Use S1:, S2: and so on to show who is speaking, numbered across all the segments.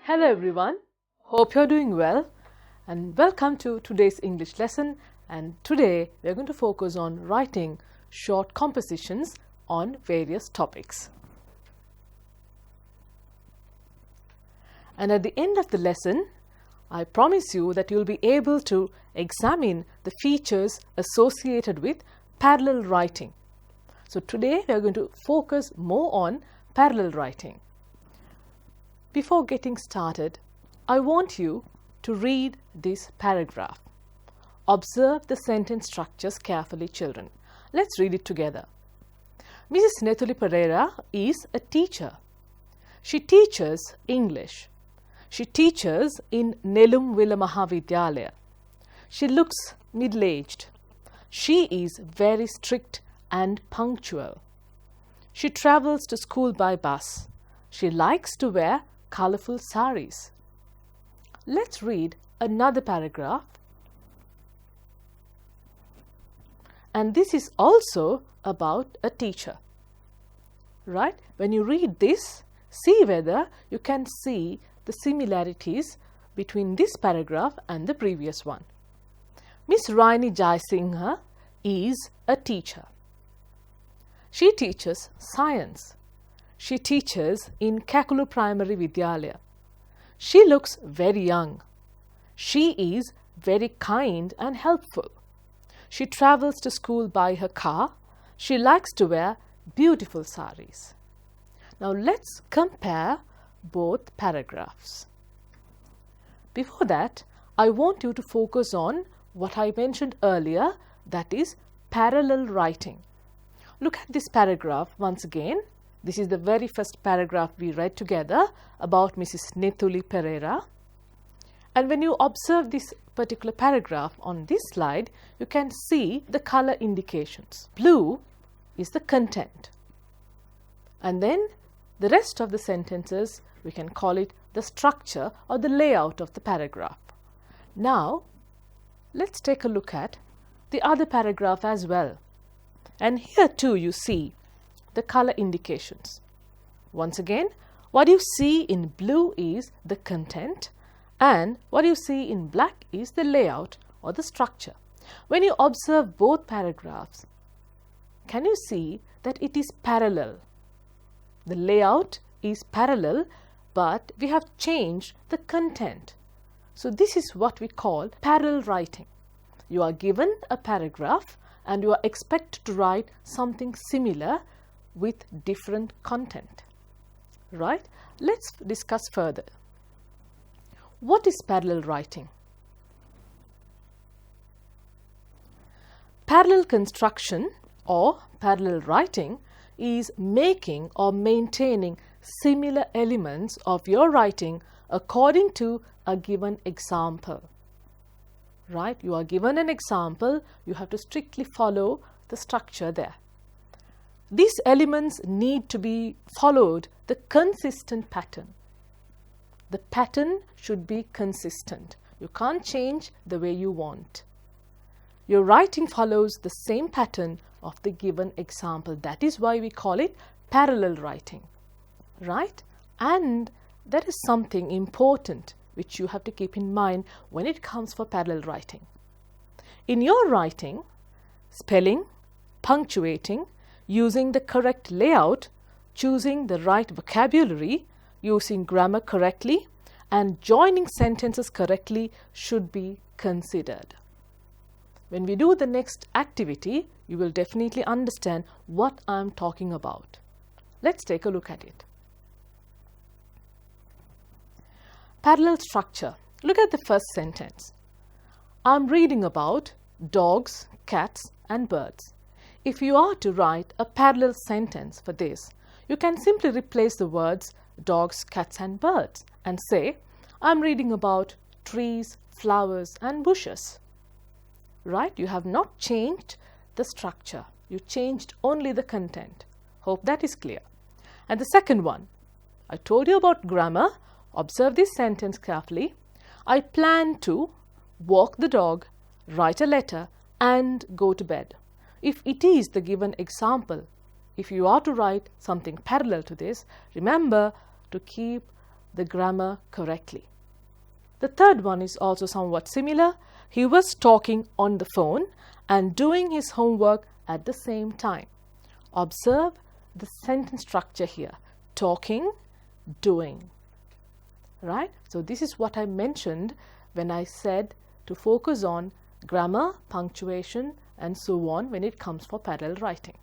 S1: Hello everyone, hope you're doing well and welcome to today's English lesson, and today we're going to focus on writing short compositions on various topics. And at the end of the lesson, I promise you that you'll be able to examine the features associated with parallel writing. So today we are going to focus more on parallel writing. Before getting started, I want you to read this paragraph. Observe the sentence structures carefully, children. Let's read it together. Mrs. Nethuli Pereira is a teacher. She teaches English. She teaches in Nelum Villa Mahavidyalaya. She looks middle-aged. She is very strict and punctual. She travels to school by bus. She likes to wear colorful saris. Let's read another paragraph. And this is also about a teacher. Right? When you read this, see whether you can see the similarities between this paragraph and the previous one. Miss Raini Jaisingha is a teacher. She teaches science. She teaches in Kakulu Primary Vidyalaya. She looks very young. She is very kind and helpful. She travels to school by her car. She likes to wear beautiful saris. Now let's compare both paragraphs. Before that, I want you to focus on what I mentioned earlier, that is parallel writing. Look at this paragraph once again. This is the very first paragraph we read together about Mrs. Nethuli Pereira. And when you observe this particular paragraph on this slide, you can see the color indications. Blue is the content. And then the rest of the sentences, we can call it the structure or the layout of the paragraph. Now, let's take a look at the other paragraph as well. And here too you see the color indications. Once again, what you see in blue is the content, and what you see in black is the layout or the structure. When you observe both paragraphs, can you see that it is parallel? The layout is parallel, but we have changed the content. So this is what we call parallel writing. You are given a paragraph and you are expected to write something similar with different content. Right? Let's discuss further. What is parallel writing? Parallel construction or parallel writing is making or maintaining similar elements of your writing according to a given example. Right? You are given an example, you have to strictly follow the structure there. These elements need to be followed the consistent pattern. The pattern should be consistent. You can't change the way you want. Your writing follows the same pattern of the given example. That is why we call it parallel writing. Right? And there is something important which you have to keep in mind when it comes for parallel writing. In your writing, spelling, punctuating, using the correct layout, choosing the right vocabulary, using grammar correctly, and joining sentences correctly should be considered. When we do the next activity, you will definitely understand what I am talking about. Let's take a look at it. Parallel structure. Look at the first sentence. I'm reading about dogs, cats, and birds. If you are to write a parallel sentence for this, you can simply replace the words dogs, cats, and birds and say, I'm reading about trees, flowers, and bushes. Right? You have not changed the structure. You changed only the content. Hope that is clear. And the second one, I told you about grammar. Observe this sentence carefully. I plan to walk the dog, write a letter, and go to bed. If it is the given example, if you are to write something parallel to this, remember to keep the grammar correctly. The third one is also somewhat similar. He was talking on the phone and doing his homework at the same time. Observe the sentence structure here. Talking, doing. Right? So this is what I mentioned when I said to focus on grammar, punctuation and so on when it comes for parallel writing.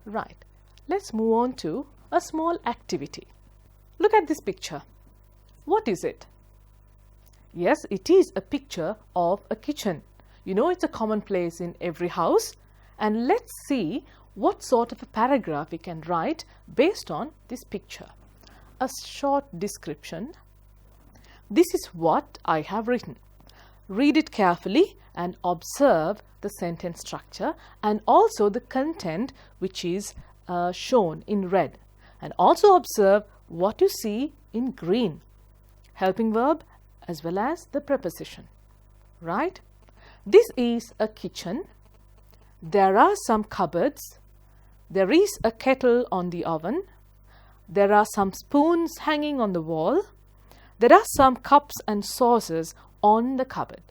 S1: Right. Let's move on to a small activity. Look at this picture. What is it? Yes, it is a picture of a kitchen. You know, it's a commonplace in every house. And let's see what sort of a paragraph we can write based on this picture. A short description. This is what I have written. Read it carefully and observe the sentence structure and also the content which is shown in red. And also observe what you see in green. Helping verb as well as the preposition. Right? This is a kitchen. There are some cupboards. There is a kettle on the oven. There are some spoons hanging on the wall. There are some cups and saucers on the cupboard.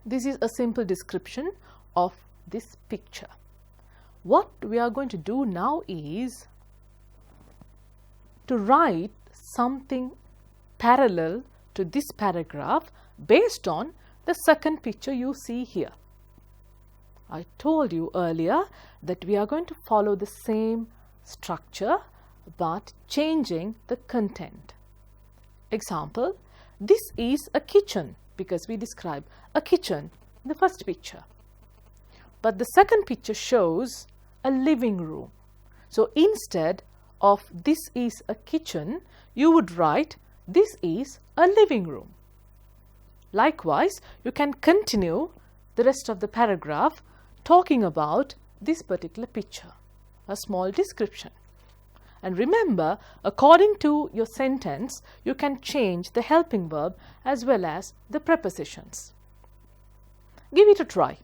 S1: This is a simple description of this picture. What we are going to do now is to write something parallel to this paragraph based on the second picture you see here. I told you earlier that we are going to follow the same structure but changing the content. Example, this is a kitchen because we describe a kitchen in the first picture. But the second picture shows a living room. So instead of this is a kitchen, you would write this is a living room. Likewise, you can continue the rest of the paragraph talking about this particular picture, a small description. And remember, according to your sentence, you can change the helping verb as well as the prepositions. Give it a try.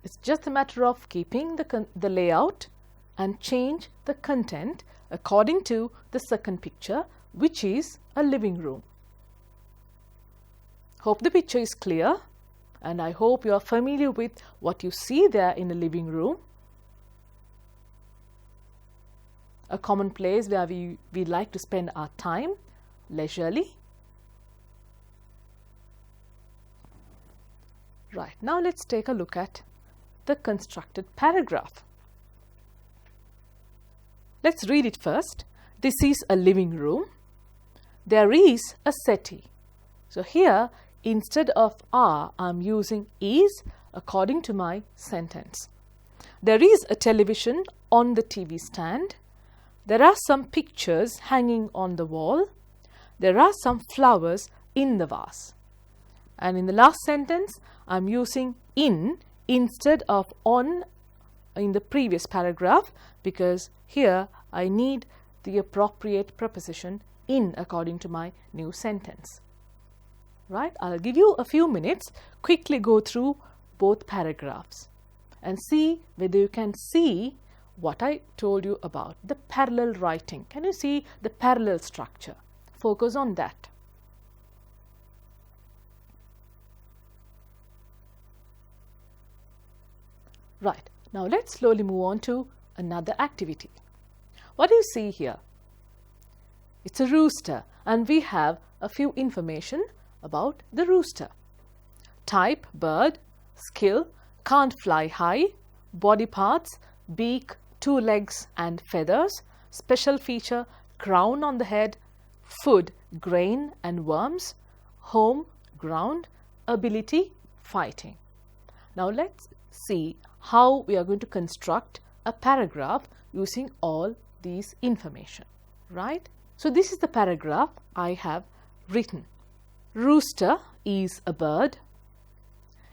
S1: It's just a matter of keeping the layout and change the content according to the second picture, which is a living room. Hope the picture is clear, and I hope you are familiar with what you see there in a living room. A common place where we like to spend our time leisurely. Right, now let's take a look at the constructed paragraph. Let's read it first. This is a living room. There is a settee. So here, instead of are, I'm using is according to my sentence. There is a television on the TV stand. There are some pictures hanging on the wall. There are some flowers in the vase. And in the last sentence, I'm using in instead of on in the previous paragraph because here I need the appropriate preposition in according to my new sentence. Right? I'll give you a few minutes, quickly go through both paragraphs and see whether you can see what I told you about the parallel writing. Can you see the parallel structure? Focus on that. Right, now let's slowly move on to another activity. What do you see here? It's a rooster, and we have a few information about the rooster. Type, bird, skill, can't fly high, body parts, beak, 2 legs and feathers, special feature, crown on the head, food, grain and worms, home, ground, ability, fighting. Now let's see how we are going to construct a paragraph using all these information, right? So this is the paragraph I have written. Rooster is a bird.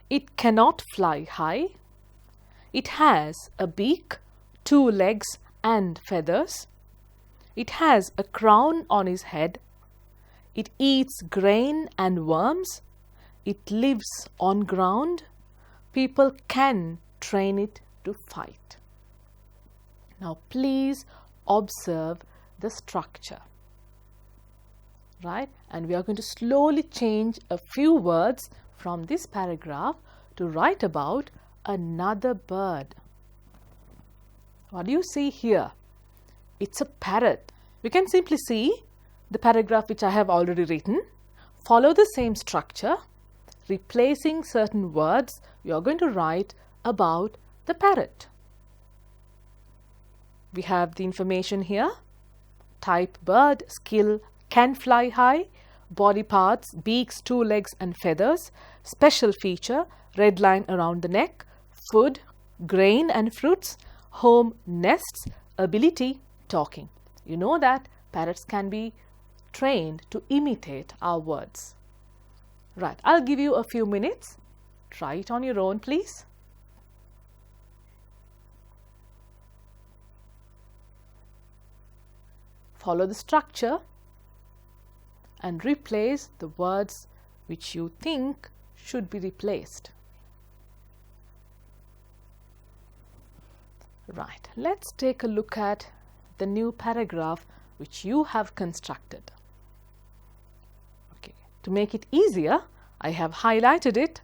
S1: It cannot fly high. It has a beak, 2 legs and feathers. It has a crown on his head. It eats grain and worms. It lives on ground. People can train it to fight. Now please observe the structure. Right? And we are going to slowly change a few words from this paragraph to write about another bird. What do you see here? It's a parrot. We can simply see the paragraph which I have already written. Follow the same structure. Replacing certain words, you are going to write about the parrot. We have the information here. Type bird, skill, can fly high, body parts, beaks, 2 legs and feathers, special feature, red line around the neck, food, grain and fruits, home, nests, ability, talking. You know that parrots can be trained to imitate our words. Right, I'll give you a few minutes. Try it on your own, please. Follow the structure and replace the words which you think should be replaced. Right, let's take a look at the new paragraph which you have constructed. Okay, to make it easier, I have highlighted it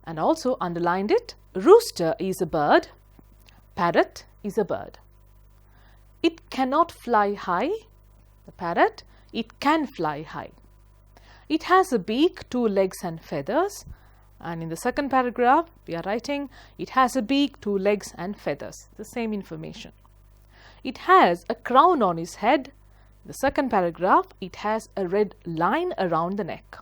S1: and also underlined it. Rooster is a bird. Parrot is a bird. It cannot fly high. The parrot, it can fly high. It has a beak, 2 legs and feathers. And in the second paragraph, we are writing, it has a beak, 2 legs and feathers. The same information. It has a crown on its head. The second paragraph, it has a red line around the neck.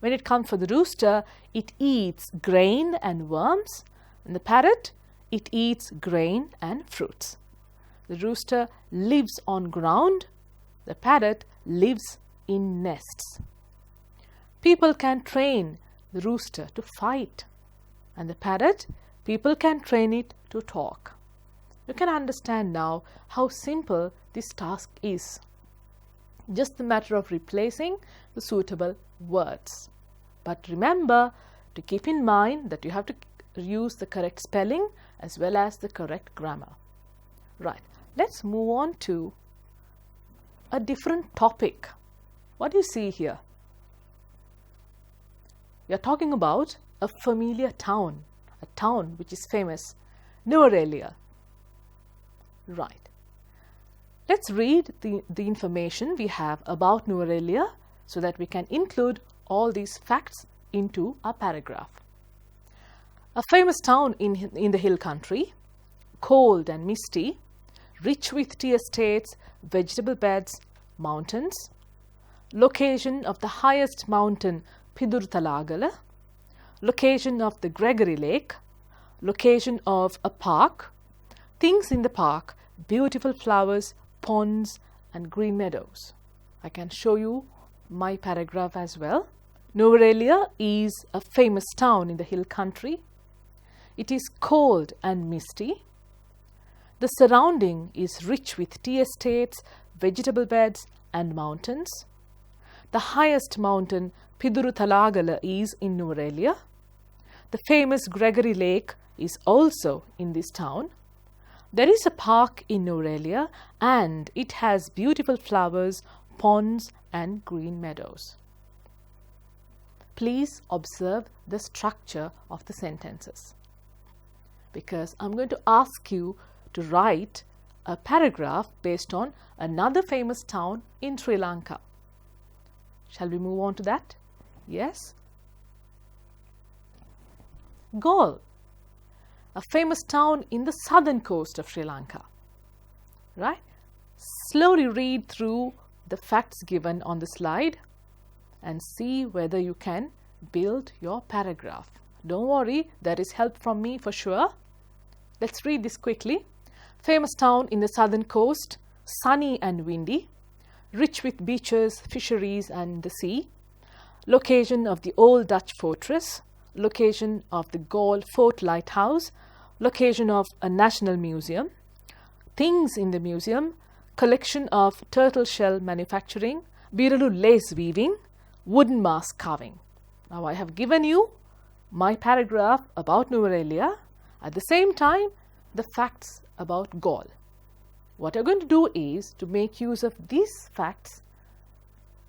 S1: When it comes for the rooster, it eats grain and worms. And the parrot, it eats grain and fruits. The rooster lives on ground. The parrot lives in nests. People can train the rooster to fight, and the parrot, people can train it to talk. You can understand now how simple this task is. Just a matter of replacing the suitable words. But remember to keep in mind that you have to use the correct spelling as well as the correct grammar. Right, let's move on to a different topic. What do you see here? We are talking about a familiar town, a town which is famous, Nuwara. Right. Let's read the information we have about Nuwara so that we can include all these facts into our paragraph. A famous town in the hill country, cold and misty, rich with tea estates, vegetable beds, mountains, location of the highest mountain Pidurtalagala, location of the Gregory Lake, location of a park, things in the park, beautiful flowers, ponds and green meadows. I can show you my paragraph as well. Nuwara is a famous town in the hill country. It is cold and misty. The surrounding is rich with tea estates, vegetable beds and mountains. The highest mountain Pidurtalagala is in Nuwara. The famous Gregory Lake is also in this town. There is a park in Nuwara and it has beautiful flowers, ponds and green meadows. Please observe the structure of the sentences, because I'm going to ask you to write a paragraph based on another famous town in Sri Lanka. Shall we move on to that? Yes. Galle, a famous town in the southern coast of Sri Lanka. Right? Slowly read through the facts given on the slide and see whether you can build your paragraph. Don't worry, there is help from me for sure. Let's read this quickly. Famous town in the southern coast, sunny and windy, rich with beaches, fisheries and the sea. Location of the old Dutch fortress, location of the Galle Fort Lighthouse, location of a national museum, things in the museum, collection of turtle shell manufacturing, Birulu lace weaving, wooden mask carving. Now I have given you my paragraph about Nuwara, at the same time the facts about Galle. What you're going to do is to make use of these facts,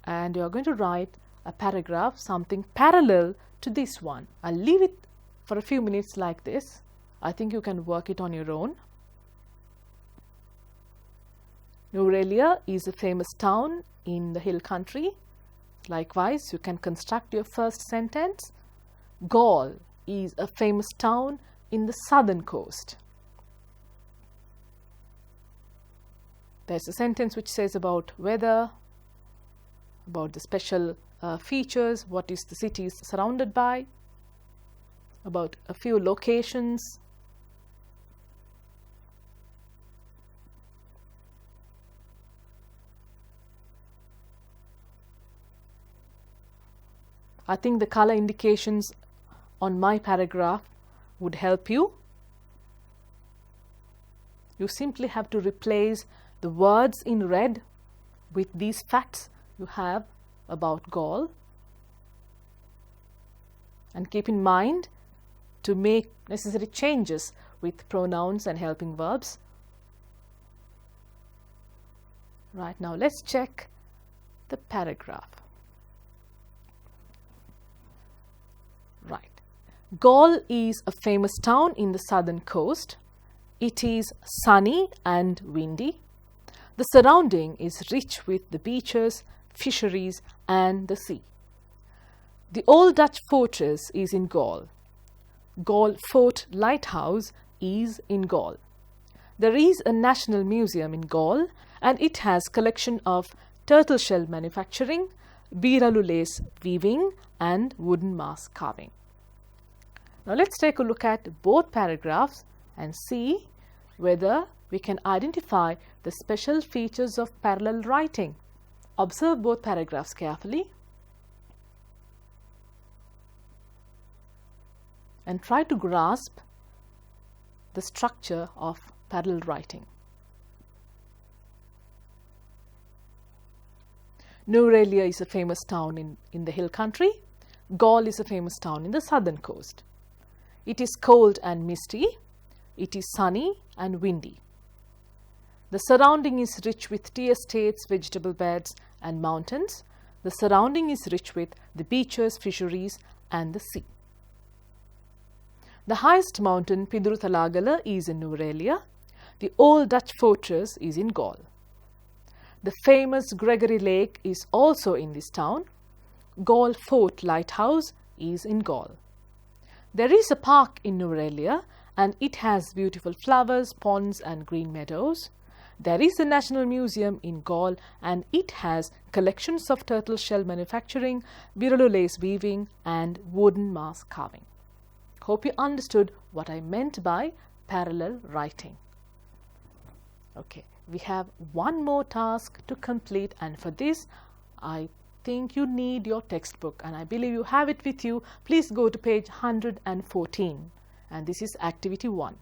S1: and you're going to write a paragraph, something parallel to this one. I'll leave it for a few minutes like this. I think you can work it on your own. Nuwara is a famous town in the hill country. Likewise, you can construct your first sentence. Galle is a famous town in the southern coast. There's a sentence which says about weather, about the special features, what is the city is surrounded by, about a few locations. I think the color indications on my paragraph would help you. You simply have to replace the words in red with these facts you have about Galle, and keep in mind to make necessary changes with pronouns and helping verbs. Right, now let's check the paragraph. Right. Galle is a famous town in the southern coast. It is sunny and windy. The surrounding is rich with the beaches, fisheries and the sea. The old Dutch fortress is in Galle. Galle Fort Lighthouse is in Galle. There is a national museum in Galle, and it has collection of turtle shell manufacturing, Beeralu lace weaving and wooden mask carving. Now let's take a look at both paragraphs and see whether we can identify the special features of parallel writing. Observe both paragraphs carefully and try to grasp the structure of parallel writing. Nuwara is a famous town in the hill country. Galle is a famous town in the southern coast. It is cold and misty. It is sunny and windy. The surrounding is rich with tea estates, vegetable beds and mountains. The surrounding is rich with the beaches, fisheries and the sea. The highest mountain, Piduruthalagala, is in Nuwara. The old Dutch fortress is in Galle. The famous Gregory Lake is also in this town. Galle Fort Lighthouse is in Galle. There is a park in Nuwara and it has beautiful flowers, ponds and green meadows. There is a national museum in Galle and it has collections of turtle shell manufacturing, Beeralu lace weaving and wooden mask carving. Hope you understood what I meant by parallel writing. Okay, we have one more task to complete, and for this I think you need your textbook, and I believe you have it with you. Please go to page 114, and this is activity 1.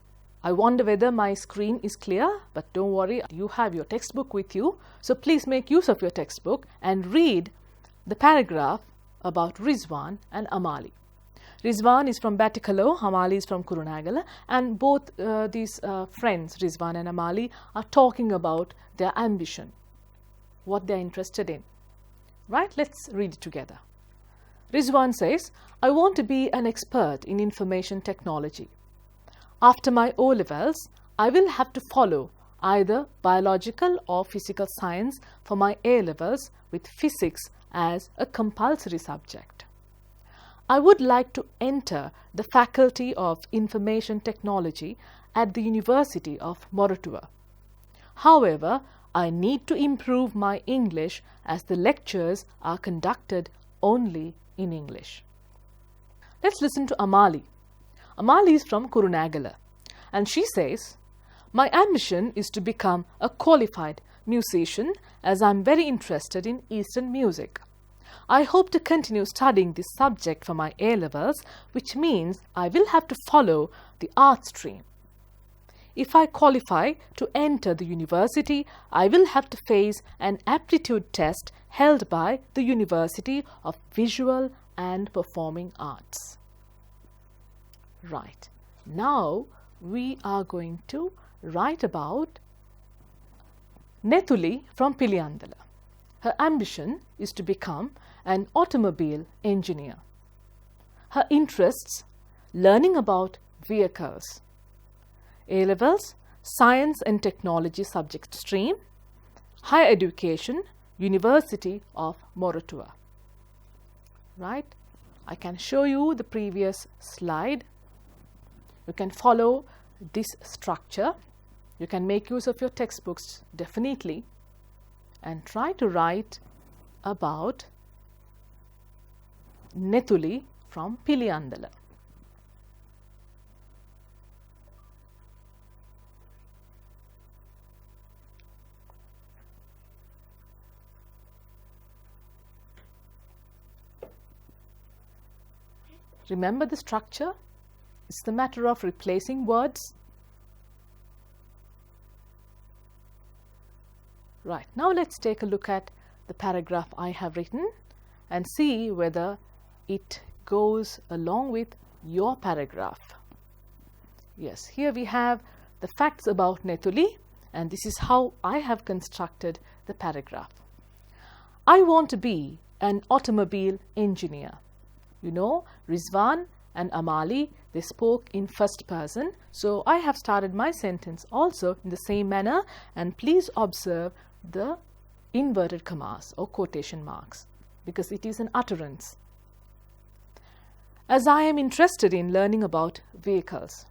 S1: I wonder whether my screen is clear, but don't worry, you have your textbook with you. So please make use of your textbook and read the paragraph about Rizwan and Amali. Rizwan is from Batticaloa, Amali is from Kurunegala, and both these friends, Rizwan and Amali, are talking about their ambition, what they are interested in. Right, let's read it together. Rizwan says, I want to be an expert in information technology. After my O-levels, I will have to follow either biological or physical science for my A-levels with physics as a compulsory subject. I would like to enter the Faculty of Information Technology at the University of Moratuwa. However, I need to improve my English as the lectures are conducted only in English. Let's listen to Amali. Amali is from Kurunegala, and she says, my ambition is to become a qualified musician as I am very interested in Eastern music. I hope to continue studying this subject for my A-levels, which means I will have to follow the art stream. If I qualify to enter the university, I will have to face an aptitude test held by the University of Visual and Performing Arts. Right. Now we are going to write about Nethuli from Piliyandala. Her ambition is to become an automobile engineer. Her interests: learning about vehicles. A-levels, Science and Technology subject stream. Higher education, University of Moratuwa. Right? I can show you the previous slide. You can follow this structure. You can make use of your textbooks definitely and try to write about Nethuli from Piliyandala. Remember the structure? It's the matter of replacing words. Right, now let's take a look at the paragraph I have written and see whether it goes along with your paragraph. Yes, here we have the facts about Nethuli, and this is how I have constructed the paragraph. I want to be an automobile engineer. You know, Rizwan and Amali, they spoke in first person, so I have started my sentence also in the same manner, and please observe the inverted commas or quotation marks because it is an utterance. As I am interested in learning about vehicles.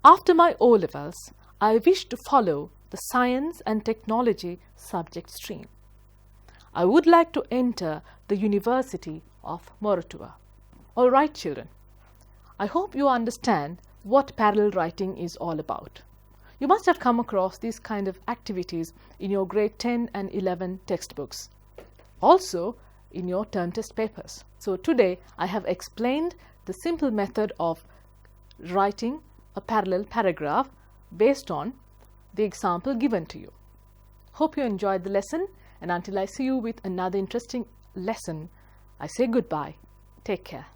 S1: After my O-levels, I wish to follow the Science and Technology subject stream. I would like to enter the University of Moratuwa. All right, children. I hope you understand what parallel writing is all about. You must have come across these kind of activities in your grade 10 and 11 textbooks, also in your term test papers. So today I have explained the simple method of writing a parallel paragraph based on the example given to you. Hope you enjoyed the lesson, and until I see you with another interesting lesson, I say goodbye. Take care.